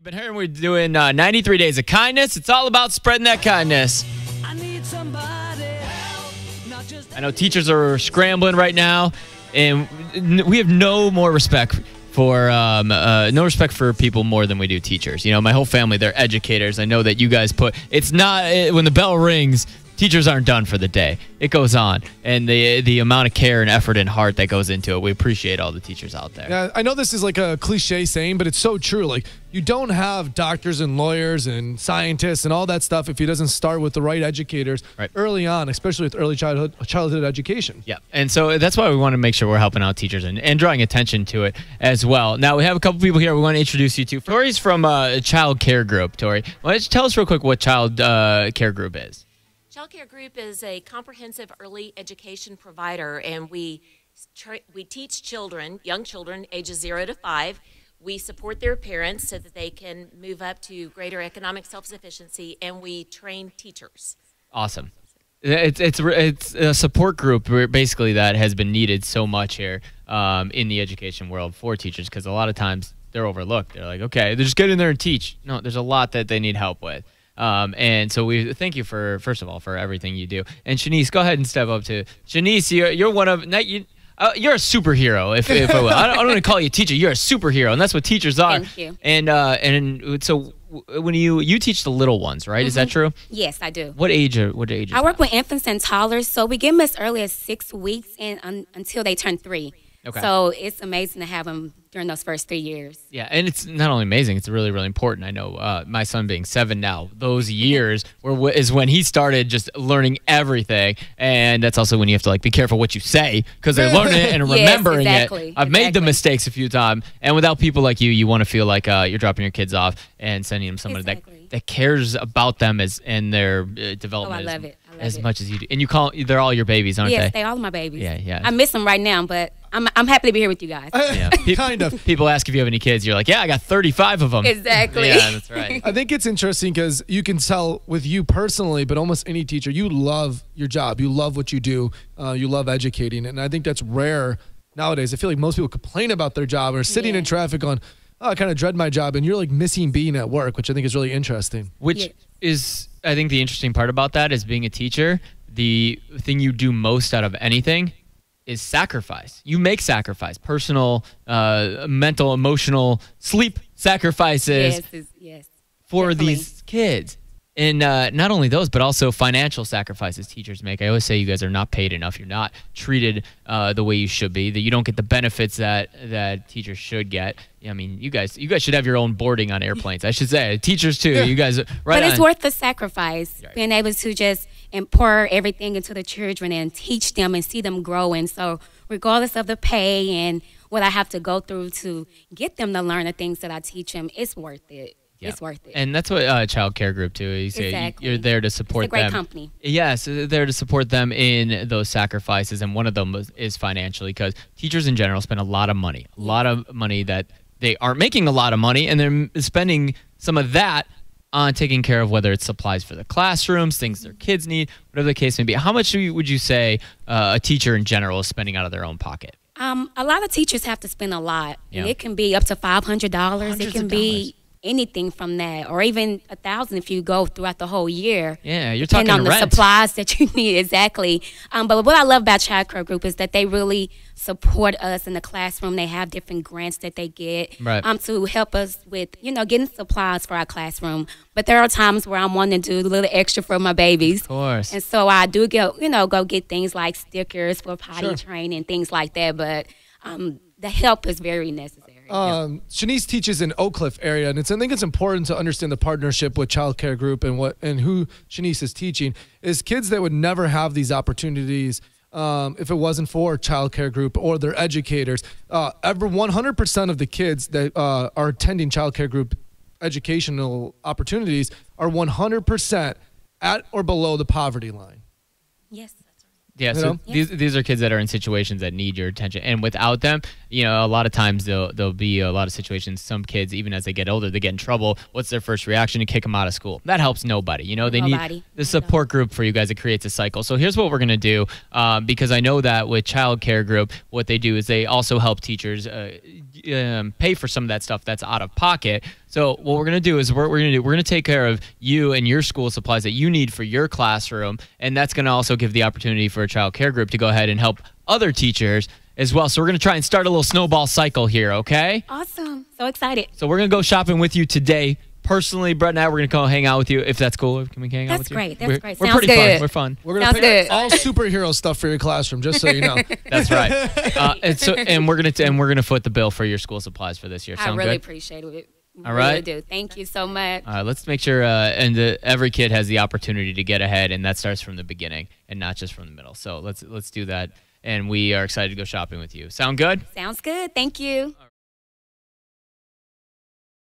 You've been hearing we're doing 93 Days of Kindness. It's all about spreading that kindness. I know teachers are scrambling right now, and we have no respect for people more than we do teachers. You know, my whole family, they're educators. I know that you guys it's not, when the bell rings, teachers aren't done for the day. It goes on. And the amount of care and effort and heart that goes into it, we appreciate all the teachers out there. Yeah, I know this is like a cliche saying, but it's so true. Like, you don't have doctors and lawyers and scientists and all that stuff if he doesn't start with the right educators early on, especially with early childhood education. Yeah, and so that's why we want to make sure we're helping out teachers and drawing attention to it as well. Now, we have a couple people here we want to introduce you to. Tori's from a child care group. Tori, why don't you tell us real quick what child care group is? Child Care Group is a comprehensive early education provider, and we teach children, young children, ages 0 to 5. We support their parents so that they can move up to greater economic self-sufficiency, and we train teachers. Awesome. It's a support group basically that has been needed so much here in the education world for teachers, because a lot of times they're overlooked. They're like, okay, they just get in there and teach. No, there's a lot that they need help with. And so we thank you first of all, for everything you do. And Shaneice, go ahead and step up to Shaneice. You're one of you're a superhero. If I will, I don't want to call you a teacher. You're a superhero, and that's what teachers are. Thank you. And so when you teach the little ones, right? Mm-hmm. Is that true? Yes, I do. What age? I work with infants and toddlers, so we get them as early as 6 weeks and until they turn 3. Okay. So it's amazing to have them during those first 3 years. Yeah, and it's not only amazing, it's really, really important. I know my son being 7 now, those years is when he started just learning everything. And that's also when you have to like be careful what you say, because they're learning it and remembering it. I've made the mistakes a few times. And without people like you want to feel like you're dropping your kids off and sending them someone that cares about them and their development. Oh, I love it. As much as you do. And they're all your babies, aren't they? Yes, they're all my babies. Yeah. I miss them right now, but I'm happy to be here with you guys. Yeah. Kind of. People ask if you have any kids. You're like, yeah, I got 35 of them. Exactly. Yeah, that's right. I think it's interesting because you can tell with you personally, but almost any teacher, you love your job. You love what you do. You love educating. And I think that's rare nowadays. I feel like most people complain about their job or sitting in traffic on, oh, I kind of dread my job. And you're like missing being at work, which I think is really interesting. Which is, I think the interesting part about that is being a teacher, the thing you do most out of anything is sacrifice. You make sacrifice, personal, mental, emotional, sleep sacrifices for these kids. And not only those, but also financial sacrifices teachers make. I always say you guys are not paid enough. You're not treated the way you should be. That you don't get the benefits that teachers should get. I mean, you guys should have your own boarding on airplanes. I should say, teachers too. Yeah. You guys, But it's worth the sacrifice. Right. Being able to just pour everything into the children and teach them and see them grow. And so, regardless of the pay and what I have to go through to get them to learn the things that I teach them, it's worth it. Yep. It's worth it. And that's what Child Care Group too. You say you're there to support them. It's a great company. Yes, there to support them in those sacrifices, and one of them is financially, because teachers in general spend a lot of money. That they aren't making a lot of money, and they're spending some of that on taking care of whether it's supplies for the classrooms, things their kids need, whatever the case may be. How much would you say a teacher in general is spending out of their own pocket? A lot of teachers have to spend a lot, and it can be up to $500. It can be anything from that, or even $1,000 if you go throughout the whole year. Yeah, you're talking on the rent. Supplies that you need. Exactly. But what I love about Child Care Group is that they really support us in the classroom. They have different grants that they get to help us with, getting supplies for our classroom. But there are times where I'm wanting to do a little extra for my babies. Of course. And so I do go get things like stickers for potty training, things like that. But the help is very necessary. Shaneice teaches in Oak Cliff area, and I think it's important to understand the partnership with Child Care Group and who Shaneice is teaching is kids that would never have these opportunities if it wasn't for Child Care Group or their educators. 100% of the kids that are attending Child Care Group educational opportunities are 100% at or below the poverty line. Yes. Yeah, so these are kids that are in situations that need your attention, and without them, a lot of times there'll be a lot of situations. Some kids, even as they get older, they get in trouble. What's their first reaction? To kick them out of school. That helps nobody. They need the support group for you guys. It creates a cycle. So here's what we're gonna do, because I know that with Child Care Group, what they do is they also help teachers pay for some of that stuff that's out of pocket. So what we're going to do is we're going to take care of you and your school supplies that you need for your classroom, and that's going to also give the opportunity for a child care group to go ahead and help other teachers as well. So we're going to try and start a little snowball cycle here, okay? Awesome. So excited. So we're going to go shopping with you today. Personally, Brett and I, we're going to go hang out with you, if that's cool. Can we hang out with you? That's great. That's great. We're Sounds pretty good. fun. We're fun. We're going to pick all superhero stuff for your classroom, just so you know. That's right. And we're gonna foot the bill for your school supplies for this year. I Sound really good? appreciate it. All right. Really do. Thank you so much. All right, let's make sure every kid has the opportunity to get ahead, and that starts from the beginning and not just from the middle. So let's do that, and we are excited to go shopping with you. Sound good? Sounds good. Thank you.